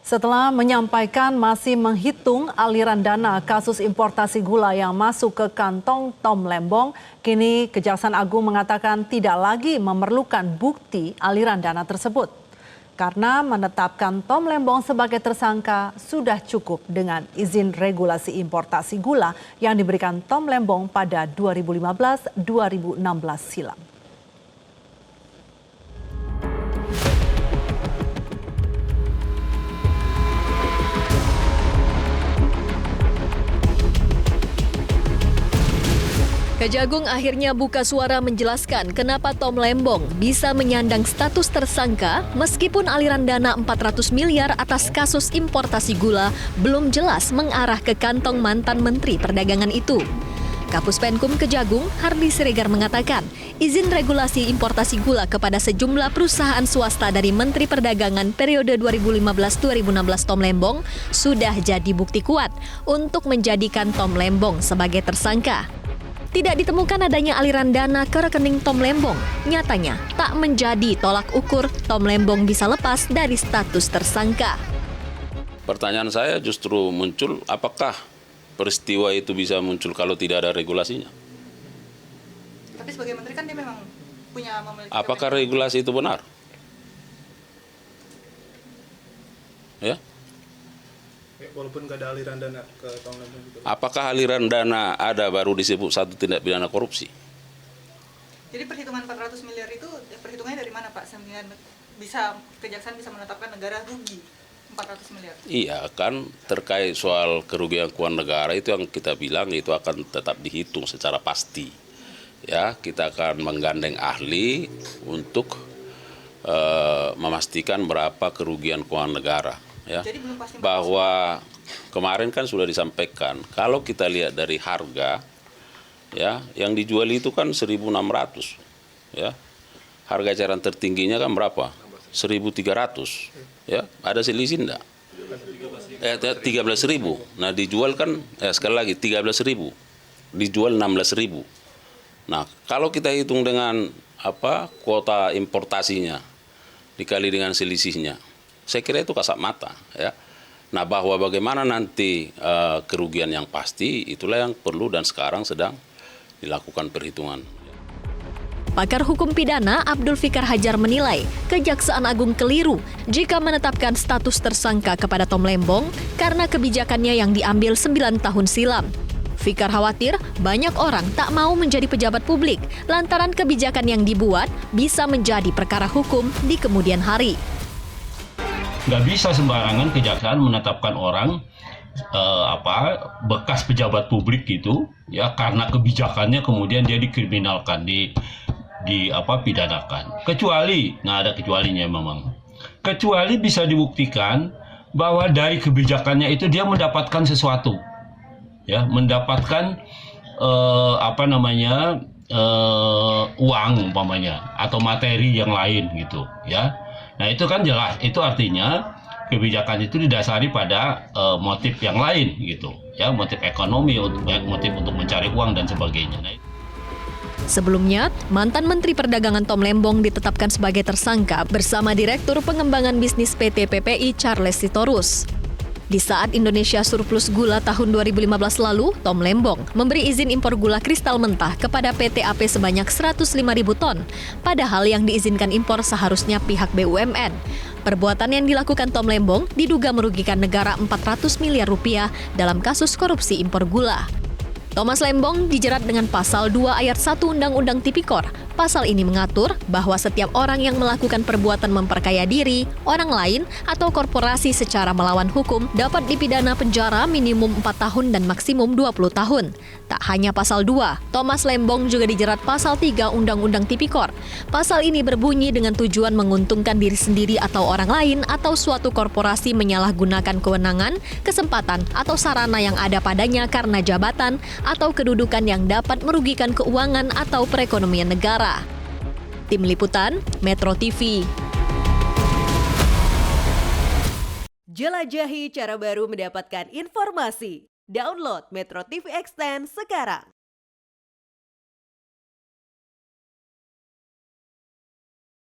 Setelah menyampaikan masih menghitung aliran dana kasus importasi gula yang masuk ke kantong Tom Lembong, kini Kejaksaan Agung mengatakan tidak lagi memerlukan bukti aliran dana tersebut. Karena menetapkan Tom Lembong sebagai tersangka sudah cukup dengan izin regulasi importasi gula yang diberikan Tom Lembong pada 2015-2016 silam. Kejagung akhirnya buka suara menjelaskan kenapa Tom Lembong bisa menyandang status tersangka meskipun aliran dana 400 miliar atas kasus importasi gula belum jelas mengarah ke kantong mantan Menteri Perdagangan itu. Kapus Penkum Kejagung, Hardy Siregar mengatakan, izin regulasi importasi gula kepada sejumlah perusahaan swasta dari Menteri Perdagangan periode 2015-2016 Tom Lembong sudah jadi bukti kuat untuk menjadikan Tom Lembong sebagai tersangka. Tidak ditemukan adanya aliran dana ke rekening Tom Lembong. Nyatanya, tak menjadi tolak ukur Tom Lembong bisa lepas dari status tersangka. Pertanyaan saya justru muncul, apakah peristiwa itu bisa muncul kalau tidak ada regulasinya? Tapi sebagai menteri kan dia memang punya memiliki. Apakah regulasi itu benar? Ya? Walaupun nggak ada aliran dana ke Tom Lembong gitu. Apakah aliran dana ada baru disebut satu tindak pidana korupsi? Jadi perhitungan 400 miliar itu perhitungannya dari mana Pak? Sehingga bisa Kejaksaan bisa menetapkan negara rugi 400 miliar. Iya kan, terkait soal kerugian keuangan negara itu yang kita bilang itu akan tetap dihitung secara pasti. Ya, kita akan menggandeng ahli untuk memastikan berapa kerugian keuangan negara. Ya, bahwa kemarin kan sudah disampaikan kalau kita lihat dari harga ya yang dijual itu kan 1.600 ya, harga eceran tertingginya kan berapa 1.300 ya, ada selisih enggak 13.000. Nah dijual kan sekali lagi 13.000 dijual 16.000. Nah kalau kita hitung dengan kuota importasinya dikali dengan selisihnya, saya kira itu kasat mata ya. Nah bahwa bagaimana nanti kerugian yang pasti itulah yang perlu dan sekarang sedang dilakukan perhitungan. Pakar hukum pidana Abdul Fikar Hajar menilai Kejaksaan Agung keliru jika menetapkan status tersangka kepada Tom Lembong karena kebijakannya yang diambil 9 tahun silam. Fikar khawatir banyak orang tak mau menjadi pejabat publik lantaran kebijakan yang dibuat bisa menjadi perkara hukum di kemudian hari. Nggak bisa sembarangan kejaksaan menetapkan orang bekas pejabat publik gitu ya karena kebijakannya kemudian dia dikriminalkan, pidanakan. Kecuali, ada kecualinya memang. Kecuali bisa dibuktikan bahwa dari kebijakannya itu dia mendapatkan sesuatu, ya, mendapatkan uang umpamanya atau materi yang lain gitu, ya. Nah itu kan jelas, itu artinya kebijakan itu didasari pada motif yang lain gitu, ya, motif ekonomi, motif untuk mencari uang dan sebagainya. Sebelumnya, mantan Menteri Perdagangan Tom Lembong ditetapkan sebagai tersangka bersama Direktur Pengembangan Bisnis PT PPI Charles Sitorus. Di saat Indonesia surplus gula tahun 2015 lalu, Tom Lembong memberi izin impor gula kristal mentah kepada PT AP sebanyak 105.000 ton, padahal yang diizinkan impor seharusnya pihak BUMN. Perbuatan yang dilakukan Tom Lembong diduga merugikan negara 400 miliar rupiah dalam kasus korupsi impor gula. Thomas Lembong dijerat dengan Pasal 2 Ayat 1 Undang-Undang Tipikor. Pasal ini mengatur bahwa setiap orang yang melakukan perbuatan memperkaya diri, orang lain, atau korporasi secara melawan hukum dapat dipidana penjara minimum 4 tahun dan maksimum 20 tahun. Tak hanya Pasal 2, Thomas Lembong juga dijerat Pasal 3 Undang-Undang Tipikor. Pasal ini berbunyi dengan tujuan menguntungkan diri sendiri atau orang lain atau suatu korporasi menyalahgunakan kewenangan, kesempatan, atau sarana yang ada padanya karena jabatan atau kedudukan yang dapat merugikan keuangan atau perekonomian negara. Tim Liputan, Metro TV. Jelajahi cara baru mendapatkan informasi. Download Metro TV Extend sekarang.